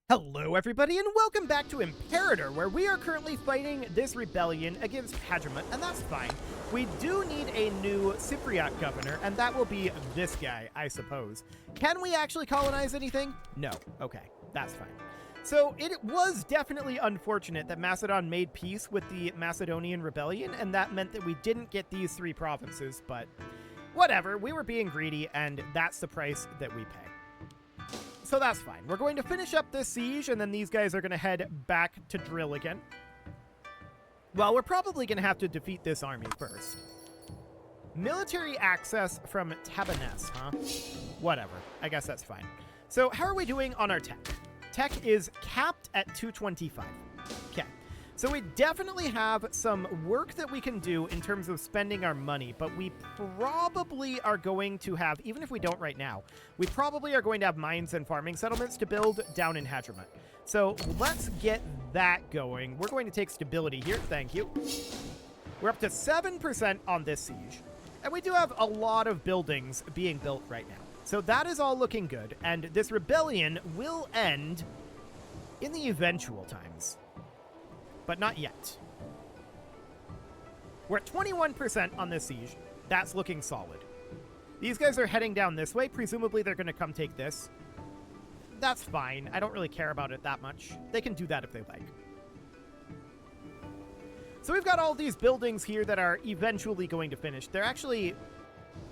Hello everybody and welcome back to Imperator, where we are currently fighting this rebellion against Hegemony, and that's fine. We do need a new Cypriot governor, and that will be this guy, I suppose. Can we actually colonize anything? No. Okay, that's fine. So it was definitely unfortunate that Macedon made peace with the Macedonian rebellion, and that meant that we didn't get these three provinces, but whatever, we were being greedy, and that's the price that we pay. So that's fine. We're going to finish up this siege, and then these guys are going to head back to drill again. Well, we're probably going to have to defeat this army first. Military access from Tabaness, huh? Whatever. I guess that's fine. So how are we doing on our tech? Tech is capped at 225. Okay. So we definitely have some work that we can do in terms of spending our money, but we probably are going to have, even if we don't right now, we probably are going to have mines and farming settlements to build down in Hegemony. So let's get that going. We're going to take stability here. Thank you. We're up to 7% on this siege, and we do have a lot of buildings being built right now. So that is all looking good, and this rebellion will end in the eventual times. But not yet. We're at 21% on this siege. That's looking solid. These guys are heading down this way. Presumably they're going to come take this. That's fine. I don't really care about it that much. They can do that if they like. So we've got all these buildings here that are eventually going to finish. They're actually...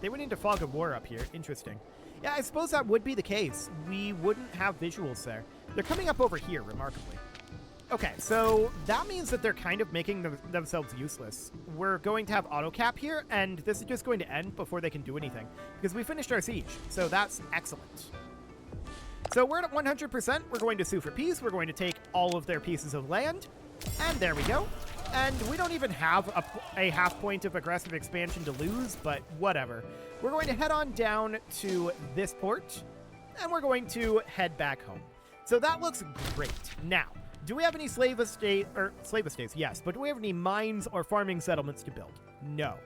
They went into Fog of War up here. Interesting. Yeah, I suppose that would be the case. We wouldn't have visuals there. They're coming up over here, remarkably. Okay, so that means that they're kind of making themselves useless. We're going to have auto cap here, and this is just going to end before they can do anything, because we finished our siege, so that's excellent. So we're at 100%. We're going to sue for peace. We're going to take all of their pieces of land, and there we go. And we don't even have a half point of aggressive expansion to lose, but whatever. We're going to head on down to this port, and we're going to head back home. So that looks great. Now, do we have any slave estates? Yes, but do we have any mines or farming settlements to build? No.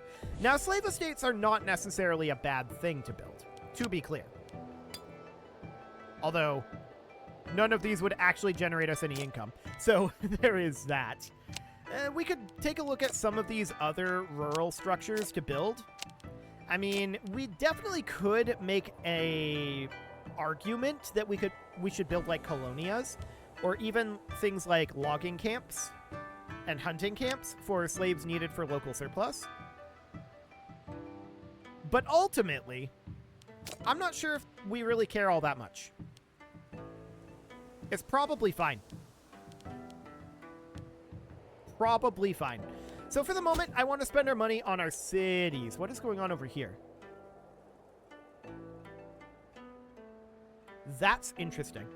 Now, slave estates are not necessarily a bad thing to build, to be clear. Although, none of these would actually generate us any income. So, there is that. We could take a look at some of these other rural structures to build. I mean, we definitely could make a argument that we should build like colonias, or even things like logging camps and hunting camps for slaves needed for local surplus. But ultimately, I'm not sure if we really care all that much. It's probably fine. Probably fine. So for the moment, I want to spend our money on our cities. What is going on over here? That's interesting.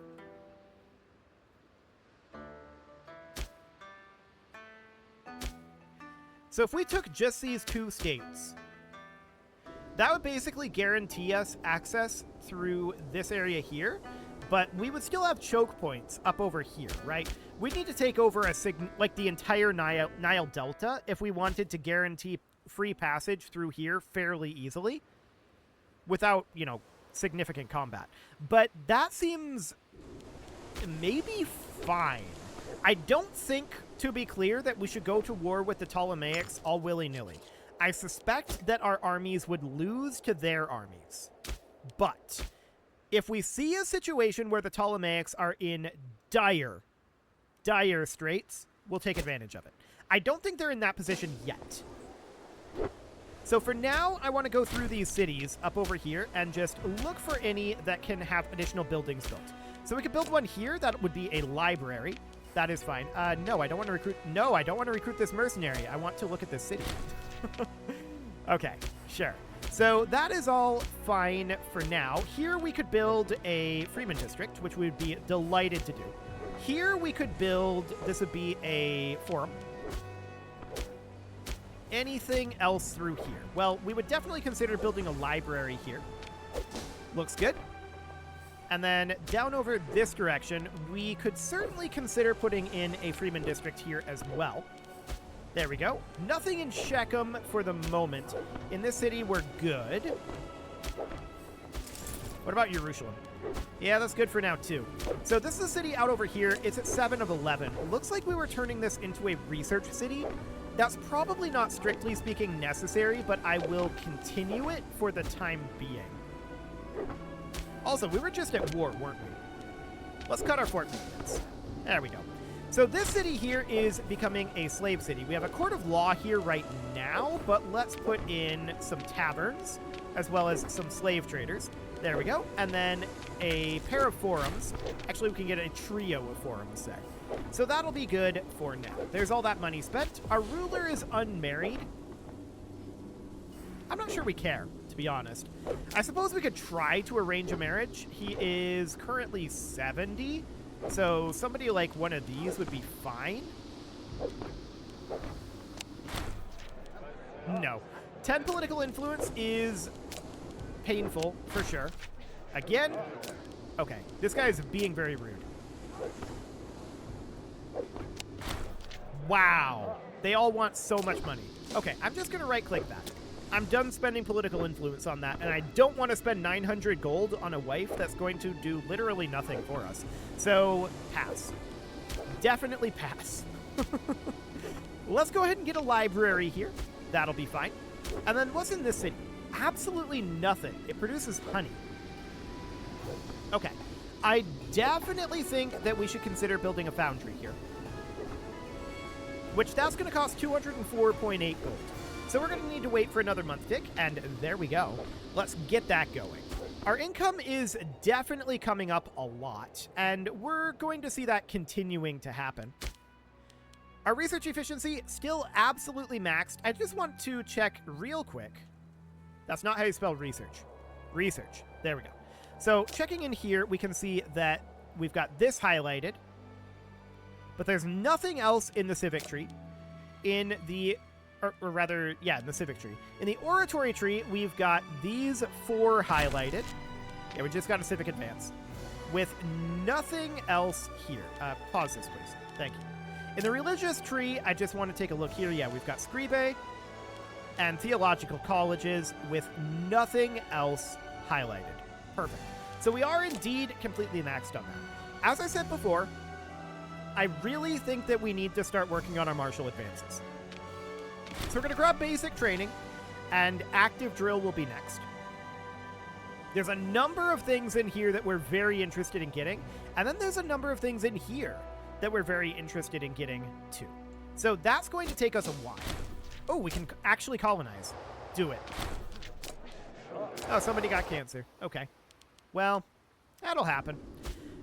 So if we took just these two states, that would basically guarantee us access through this area here, but we would still have choke points up over here, right? We need to take over like the entire Nile Delta if we wanted to guarantee free passage through here fairly easily without, you know, significant combat. But that seems maybe fine. I don't think, to be clear, that we should go to war with the Ptolemaics all willy-nilly. I suspect that our armies would lose to their armies. But if we see a situation where the Ptolemaics are in dire straits, we'll take advantage of it. I don't think they're in that position yet. So for now, I want to go through these cities up over here and just look for any that can have additional buildings built. So we could build one here. That would be a library. That is fine. No, I don't want to recruit. No, I don't want to recruit this mercenary. I want to look at this city. Okay, sure. So that is all fine for now. Here we could build a Freeman district, which we'd be delighted to do. Here we could build, this would be a forum. Anything else through here? Well, we would definitely consider building a library here. Looks good. And then down over this direction, we could certainly consider putting in a Freeman district here as well. There we go. Nothing in Shechem for the moment. In this city, we're good. What about Jerusalem? Yeah, that's good for now, too. So this is a city out over here. It's at 7 of 11. Looks like we were turning this into a research city. That's probably not strictly speaking necessary, but I will continue it for the time being. Also, we were just at war, weren't we? Let's cut our fort maintenance. There we go. So this city here is becoming a slave city. We have a court of law here right now, but let's put in some taverns as well as some slave traders. There we go. And then a pair of forums. Actually, we can get a trio of forums, say. So that'll be good for now. There's all that money spent. Our ruler is unmarried. I'm not sure we care, to be honest. I suppose we could try to arrange a marriage. He is currently 70, so somebody like one of these would be fine. No. 10 political influence is painful, for sure. Again? Okay, this guy is being very rude. Wow. They all want so much money. Okay, I'm just going to right-click that. I'm done spending political influence on that, and I don't want to spend 900 gold on a wife that's going to do literally nothing for us. So, pass. Definitely pass. Let's go ahead and get a library here. That'll be fine. And then what's in this city? Absolutely nothing. It produces honey. Okay. I definitely think that we should consider building a foundry here. Which that's going to cost 204.8 gold. So we're going to need to wait for another month tick, and there we go. Let's get that going. Our income is definitely coming up a lot, and we're going to see that continuing to happen. Our research efficiency still absolutely maxed. I just want to check real quick. That's not how you spell research. Research. There we go. So checking in here, we can see that we've got this highlighted, but there's nothing else in the civic tree. In the, or rather, yeah, in the civic tree. In the oratory tree, we've got these 4 highlighted. Yeah, we just got a civic advance. With nothing else here. Pause this, please. Thank you. In the religious tree, I just want to take a look here. Yeah, we've got scribe and theological colleges with nothing else highlighted. Perfect. So we are indeed completely maxed on that. As I said before, I really think that we need to start working on our martial advances. So we're going to grab basic training, and active drill will be next. There's a number of things in here that we're very interested in getting, and then there's a number of things in here that we're very interested in getting too. So that's going to take us a while. Oh, we can actually colonize. Do it. Oh, somebody got cancer. Okay. Well, that'll happen.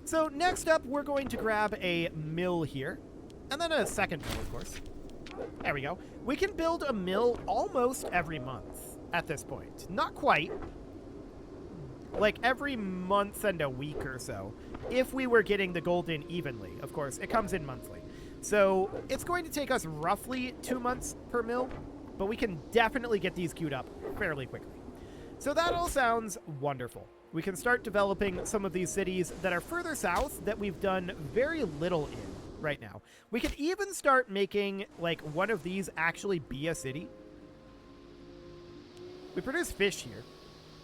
So next up, we're going to grab a mill here, and then a second mill, of course. There we go. We can build a mill almost every month at this point. Not quite. Like every month and a week or so, if we were getting the gold in evenly. Of course, it comes in monthly. So it's going to take us roughly 2 months per mill, but we can definitely get these queued up fairly quickly. So that all sounds wonderful. We can start developing some of these cities that are further south that we've done very little in right now. We could even start making, like, one of these actually be a city. We produce fish here.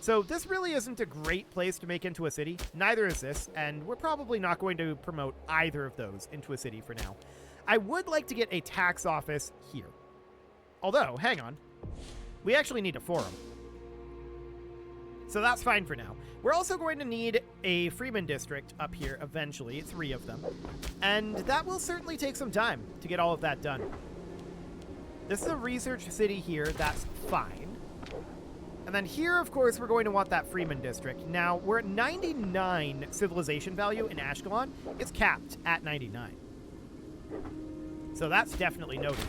So this really isn't a great place to make into a city. Neither is this, and we're probably not going to promote either of those into a city for now. I would like to get a tax office here. Although, hang on. We actually need a forum. So that's fine for now. We're also going to need a Freeman district up here eventually, 3 of them. And that will certainly take some time to get all of that done. This is a research city here, that's fine. And then here, of course, we're going to want that Freeman district. Now, we're at 99 civilization value in Ashkelon. It's capped at 99. So that's definitely noted.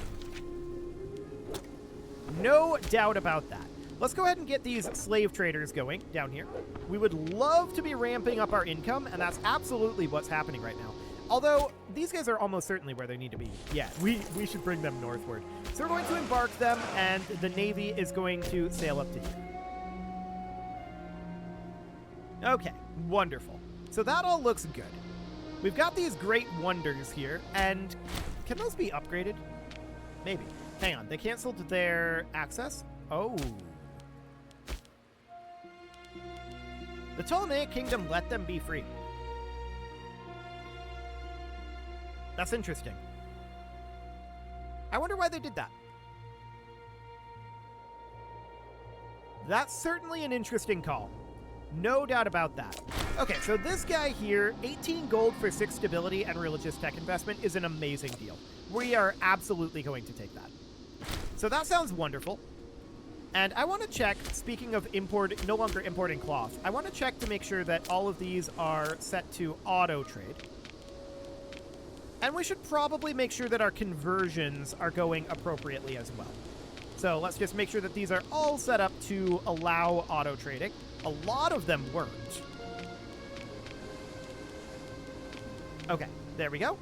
No doubt about that. Let's go ahead and get these slave traders going down here. We would love to be ramping up our income, and that's absolutely what's happening right now. Although, these guys are almost certainly where they need to be. Yeah, we should bring them northward. So we're going to embark them, and the Navy is going to sail up to here. Okay, wonderful. So that all looks good. We've got these great wonders here, and can those be upgraded? Maybe. Hang on, they canceled their access? Oh. The Ptolemaic kingdom let them be free. That's interesting. I wonder why they did that. That's certainly an interesting call. No doubt about that. Okay, so this guy here, 18 gold for 6 stability and religious tech investment is an amazing deal. We are absolutely going to take that. So that sounds wonderful. And I want to check, speaking of no longer importing cloth, I want to check to make sure that all of these are set to auto trade. And we should probably make sure that our conversions are going appropriately as well. So let's just make sure that these are all set up to allow auto trading. A lot of them weren't. Okay, there we go.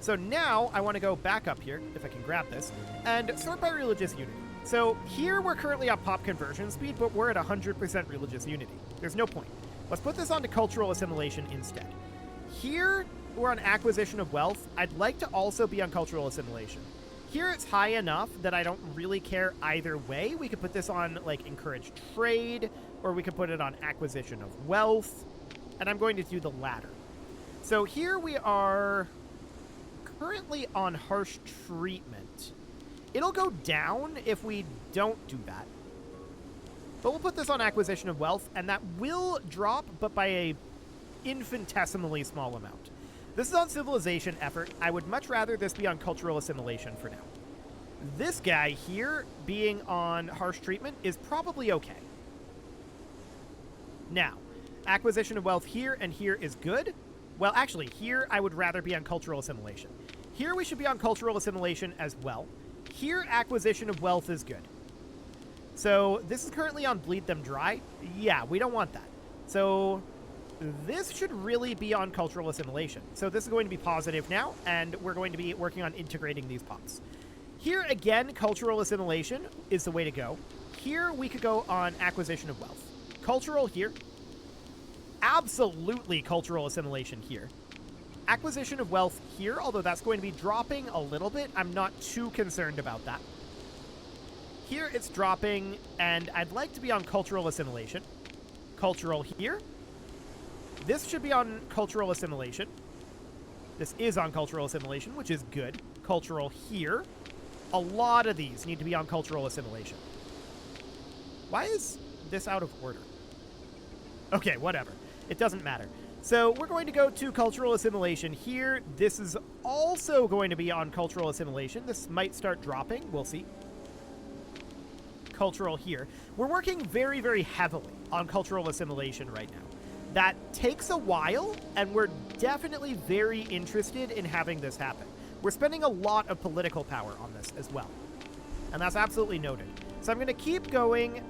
So now I want to go back up here, if I can grab this, and sort by religious unity. So here we're currently at pop conversion speed, but we're at 100% religious unity. There's no point. Let's put this onto cultural assimilation instead. Here we're on acquisition of wealth. I'd like to also be on cultural assimilation. Here it's high enough that I don't really care either way. We could put this on, like, encourage trade, or we could put it on acquisition of wealth, and I'm going to do the latter. So here we are currently on harsh treatment. It'll go down if we don't do that. But we'll put this on acquisition of wealth, and that will drop, but by a infinitesimally small amount. This is on civilization effort. I would much rather this be on cultural assimilation for now. This guy here being on harsh treatment is probably okay. Now, acquisition of wealth here and here is good. Well, actually, here I would rather be on cultural assimilation. Here we should be on cultural assimilation as well. Here, acquisition of wealth is good. So this is currently on bleed them dry. Yeah, we don't want that. So this should really be on cultural assimilation. So this is going to be positive now, and we're going to be working on integrating these pops. Here, again, cultural assimilation is the way to go. Here, we could go on acquisition of wealth. Cultural here. Absolutely cultural assimilation here. Acquisition of wealth here, although that's going to be dropping a little bit. I'm not too concerned about that. Here, it's dropping, and I'd like to be on cultural assimilation. Cultural here. This should be on cultural assimilation. This is on cultural assimilation, which is good. Cultural here. A lot of these need to be on cultural assimilation. Why is this out of order? Okay, whatever. It doesn't matter. So we're going to go to cultural assimilation here. This is also going to be on cultural assimilation. This might start dropping. We'll see. Cultural here. We're working very, very heavily on cultural assimilation right now. That takes a while, and we're definitely very interested in having this happen. We're spending a lot of political power on this as well, and that's absolutely noted. So I'm going to keep going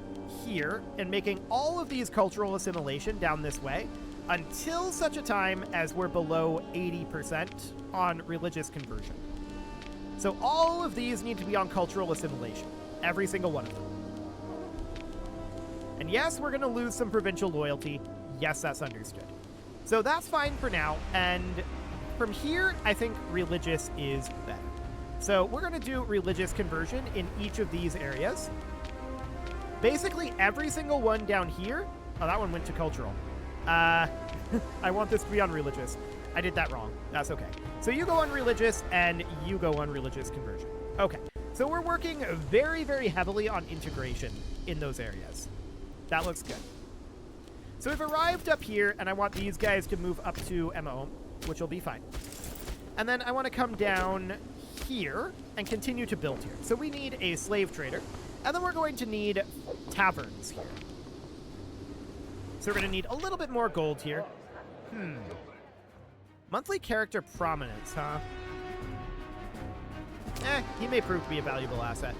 here and making all of these cultural assimilation down this way until such a time as we're below 80% on religious conversion. So all of these need to be on cultural assimilation, every single one of them. And yes, we're going to lose some provincial loyalty. Yes, that's understood. So that's fine for now, and from here, I think religious is better. So we're going to do religious conversion in each of these areas. Basically, every single one down here... Oh, that one went to cultural. I want this to be on religious. I did that wrong. That's okay. So you go on religious, and you go on religious conversion. Okay. So we're working very, very heavily on integration in those areas. That looks good. So we've arrived up here, and I want these guys to move up to MO, which will be fine. And then I want to come down here and continue to build here. So we need a slave trader, and then we're going to need taverns here. So we're going to need a little bit more gold here. Monthly character prominence, huh? He may prove to be a valuable asset.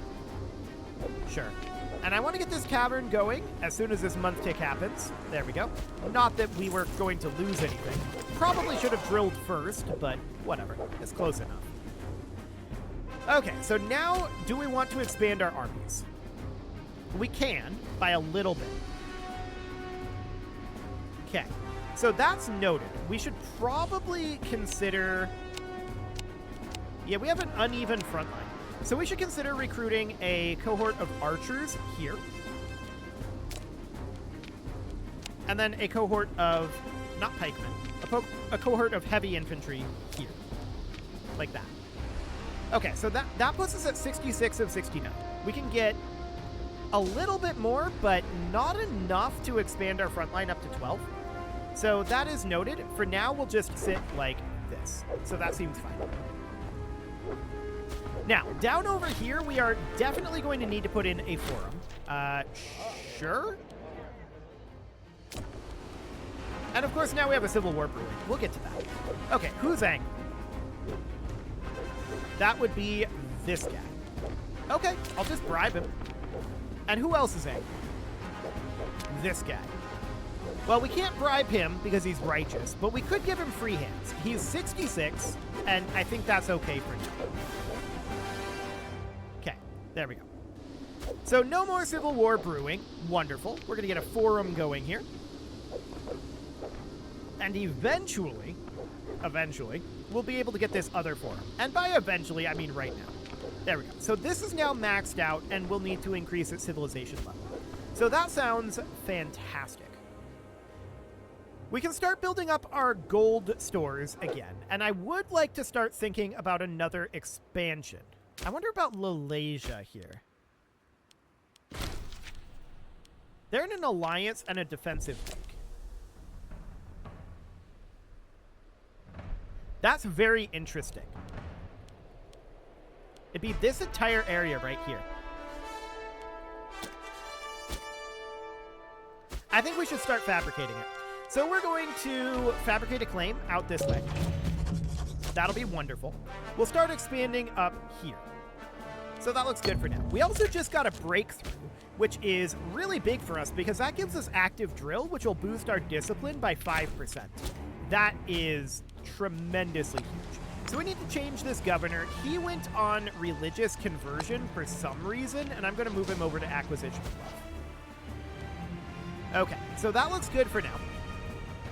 Sure. And I want to get this cavern going as soon as this month tick happens. There we go. Not that we were going to lose anything. Probably should have drilled first, but whatever. It's close enough. Okay, so now do we want to expand our armies? We can, by a little bit. Okay, so that's noted. We should probably consider... Yeah, we have an uneven front line. So we should consider recruiting a cohort of archers here. And then a cohort of, not pikemen, a cohort of heavy infantry here. Like that. Okay, so that puts us at 66 of 69. We can get a little bit more, but not enough to expand our front line up to 12. So that is noted. For now, we'll just sit like this. So that seems fine. Now, down over here, we are definitely going to need to put in a forum. Sure? And of course, now we have a civil war brewing. We'll get to that. Okay, who's angry? That would be this guy. Okay, I'll just bribe him. And who else is angry? This guy. Well, we can't bribe him because he's righteous, but we could give him free hands. He's 66, and I think that's okay for now. Okay, there we go. So no more civil war brewing. Wonderful. We're going to get a forum going here. And eventually, we'll be able to get this other forum. And by eventually, I mean right now. There we go. So this is now maxed out, and we'll need to increase its civilization level. So that sounds fantastic. We can start building up our gold stores again, and I would like to start thinking about another expansion. I wonder about Lalasia here. They're in an alliance and a defensive league. That's very interesting. It'd be this entire area right here. I think we should start fabricating it. So we're going to fabricate a claim out this way. That'll be wonderful. We'll start expanding up here. So that looks good for now. We also just got a breakthrough, which is really big for us because that gives us active drill, which will boost our discipline by 5%. That is tremendously huge. So we need to change this governor. He went on religious conversion for some reason, and I'm going to move him over to acquisition of wealth. Okay, so that looks good for now.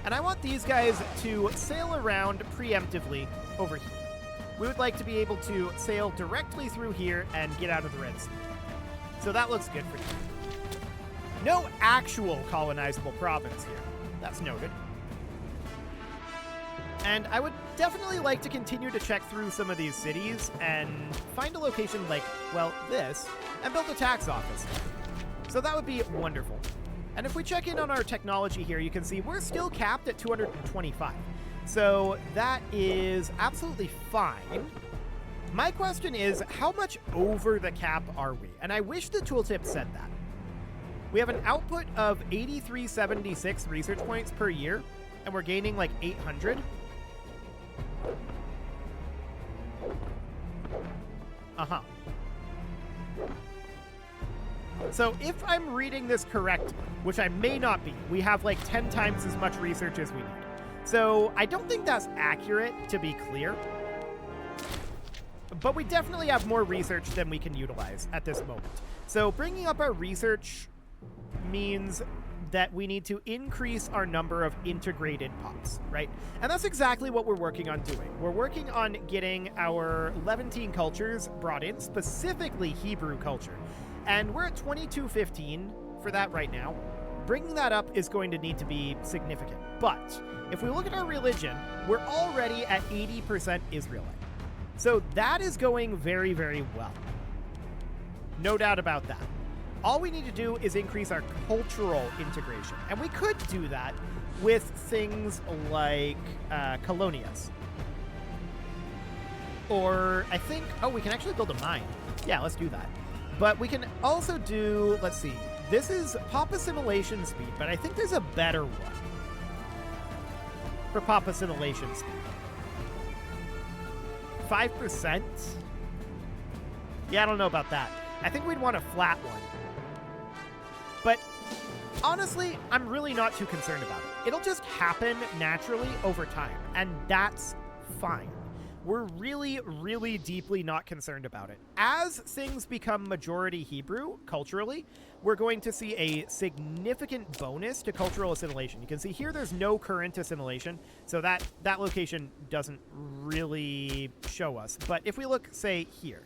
And I want these guys to sail around preemptively over here. We would like to be able to sail directly through here and get out of the Red Sea. So that looks good for now. No actual colonizable province here. That's noted. And I would definitely like to continue to check through some of these cities and find a location like, well, this, and build a tax office. So that would be wonderful. And if we check in on our technology here, you can see we're still capped at 225. So that is absolutely fine. My question is, how much over the cap are we? And I wish the tooltip said that. We have an output of 8376 research points per year, and we're gaining like 800. Uh-huh. So if I'm reading this correct, which I may not be, we have like 10 times as much research as we need. So I don't think that's accurate, to be clear. But we definitely have more research than we can utilize at this moment. So bringing up our research means that we need to increase our number of integrated pops, right? And that's exactly what we're working on doing. We're working on getting our Levantine cultures brought in, specifically Hebrew culture. And we're at 2215 for that right now. Bringing that up is going to need to be significant. But if we look at our religion, we're already at 80% Israelite. So that is going very, very well. No doubt about that. All we need to do is increase our cultural integration. And we could do that with things like colonias. Or I think, oh, we can actually build a mine. Yeah, let's do that. But we can also do, let's see, this is pop assimilation speed, but I think there's a better one for pop assimilation speed. 5%? Yeah, I don't know about that. I think we'd want a flat one. But honestly, I'm really not too concerned about it. It'll just happen naturally over time, and that's fine. We're really, really deeply not concerned about it. As things become majority Hebrew, culturally, we're going to see a significant bonus to cultural assimilation. You can see here there's no current assimilation, so that location doesn't really show us. But if we look, say, here,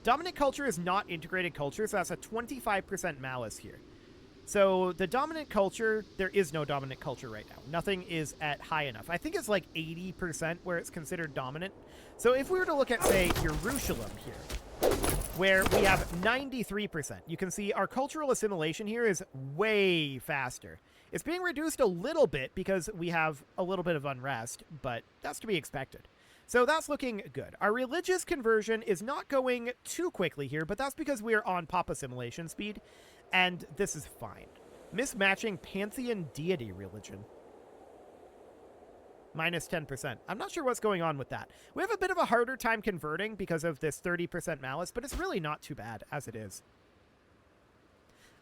dominant culture is not integrated culture, so that's a 25% malice here. So the dominant culture, there is no dominant culture right now. Nothing is at high enough. I think it's like 80% where it's considered dominant. So if we were to look at, say, Jerusalem here, where we have 93%, you can see our cultural assimilation here is way faster. It's being reduced a little bit because we have a little bit of unrest, but that's to be expected. So that's looking good. Our religious conversion is not going too quickly here, but that's because we are on pop assimilation speed, and this is fine. Mismatching pantheon deity religion. Minus 10%. I'm not sure what's going on with that. We have a bit of a harder time converting because of this 30% malice, but it's really not too bad as it is.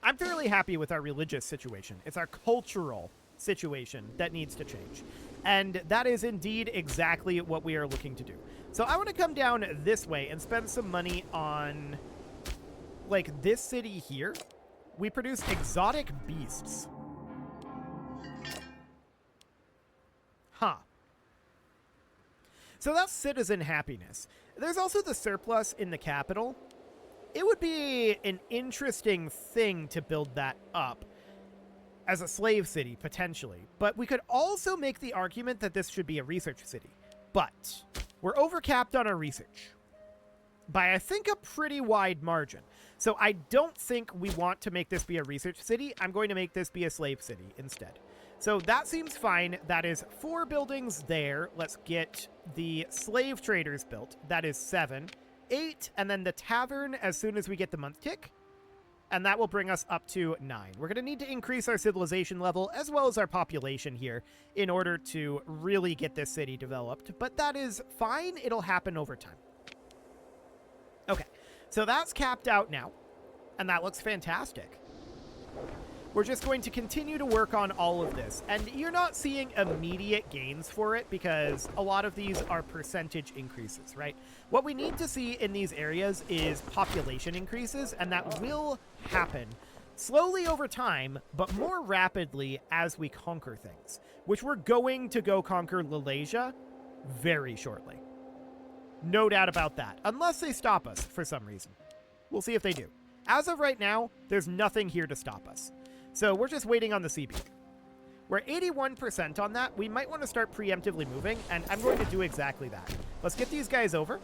I'm fairly happy with our religious situation. It's our cultural situation that needs to change. And that is indeed exactly what we are looking to do. So I want to come down this way and spend some money on, like, this city here. We produce exotic beasts. Huh. So that's citizen happiness. There's also the surplus in the capital. It would be an interesting thing to build that up as a slave city, potentially. But we could also make the argument that this should be a research city. But we're overcapped on our research by, I think, a pretty wide margin. So I don't think we want to make this be a research city. I'm going to make this be a slave city instead. So that seems fine. That is 4 buildings there. Let's get the slave traders built. That is 7. 8, and then the tavern as soon as we get the month tick. And that will bring us up to 9. We're going to need to increase our civilization level as well as our population here in order to really get this city developed. But that is fine. It'll happen over time. Okay, so that's capped out now. And that looks fantastic. We're just going to continue to work on all of this. And you're not seeing immediate gains for it because a lot of these are percentage increases, right? What we need to see in these areas is population increases, and that will happen slowly over time, but more rapidly as we conquer things, which we're going to go conquer Lalasia very shortly. No doubt about that, unless they stop us for some reason. We'll see if they do. As of right now, there's nothing here to stop us. So we're just waiting on the CB. We're 81% on that. We might want to start preemptively moving, and I'm going to do exactly that. Let's get these guys over.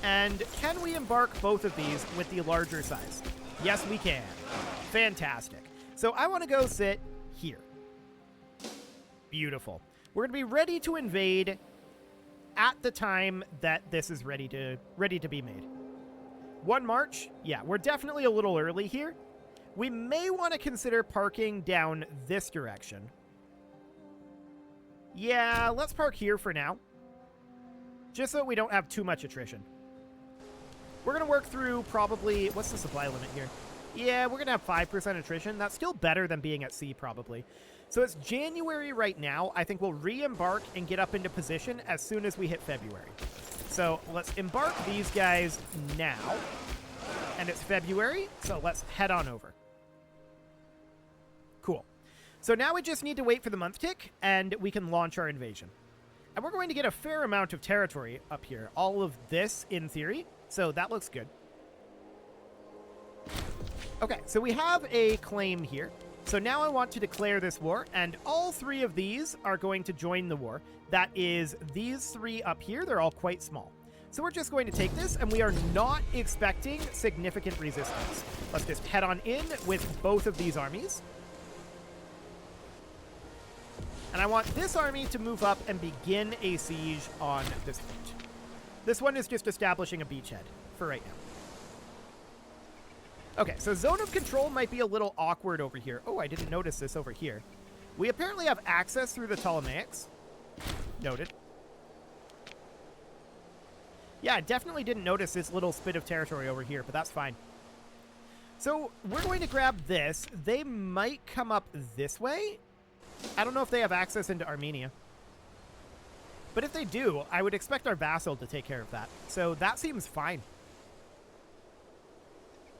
And can we embark both of these with the larger size? Yes, we can. Fantastic. So I want to go sit here. Beautiful. We're going to be ready to invade at the time that this is ready to be made. 1 March? Yeah, we're definitely a little early here. We may want to consider parking down this direction. Yeah, let's park here for now. Just so we don't have too much attrition. We're going to work through probably... What's the supply limit here? Yeah, we're going to have 5% attrition. That's still better than being at sea, probably. So it's January right now. I think we'll re-embark and get up into position as soon as we hit February. So let's embark these guys now. And it's February, so let's head on over. Cool. So now we just need to wait for the month tick, and we can launch our invasion. And we're going to get a fair amount of territory up here. All of this, in theory. So that looks good. Okay, so we have a claim here. So now I want to declare this war, and all 3 of these are going to join the war. That is these 3 up here. They're all quite small. So we're just going to take this, and we are not expecting significant resistance. Let's just head on in with both of these armies. And I want this army to move up and begin a siege on this fort. This one is just establishing a beachhead for right now. Okay, so zone of control might be a little awkward over here. Oh, I didn't notice this over here. We apparently have access through the Ptolemaics. Noted. Yeah, I definitely didn't notice this little spit of territory over here, but that's fine. So we're going to grab this. They might come up this way. I don't know if they have access into Armenia. But if they do, I would expect our vassal to take care of that. So that seems fine.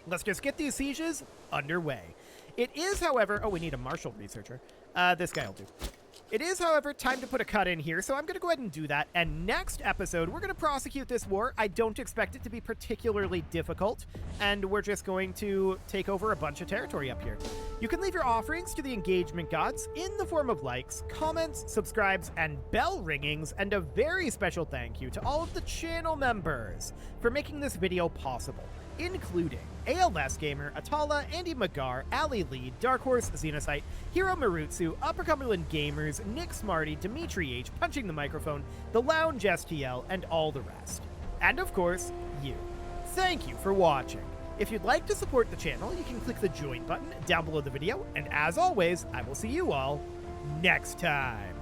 Let's just get these sieges underway. It is, however... Oh, we need a martial researcher. This guy will do. It is, however, time to put a cut in here, so I'm going to go ahead and do that. And next episode, we're going to prosecute this war. I don't expect it to be particularly difficult, and we're just going to take over a bunch of territory up here. You can leave your offerings to the engagement gods in the form of likes, comments, subscribes, and bell ringings, and a very special thank you to all of the channel members for making this video possible, including ALS Gamer, Atala, Andy Magar, Ali Lee, Dark Horse, Xenocyte, Hiro Marutsu, Upper Cumberland Gamers, Nick Smarty, Dimitri H, Punching the Microphone, The Lounge STL, and all the rest. And of course, you. Thank you for watching. If you'd like to support the channel, you can click the join button down below the video, and as always, I will see you all next time.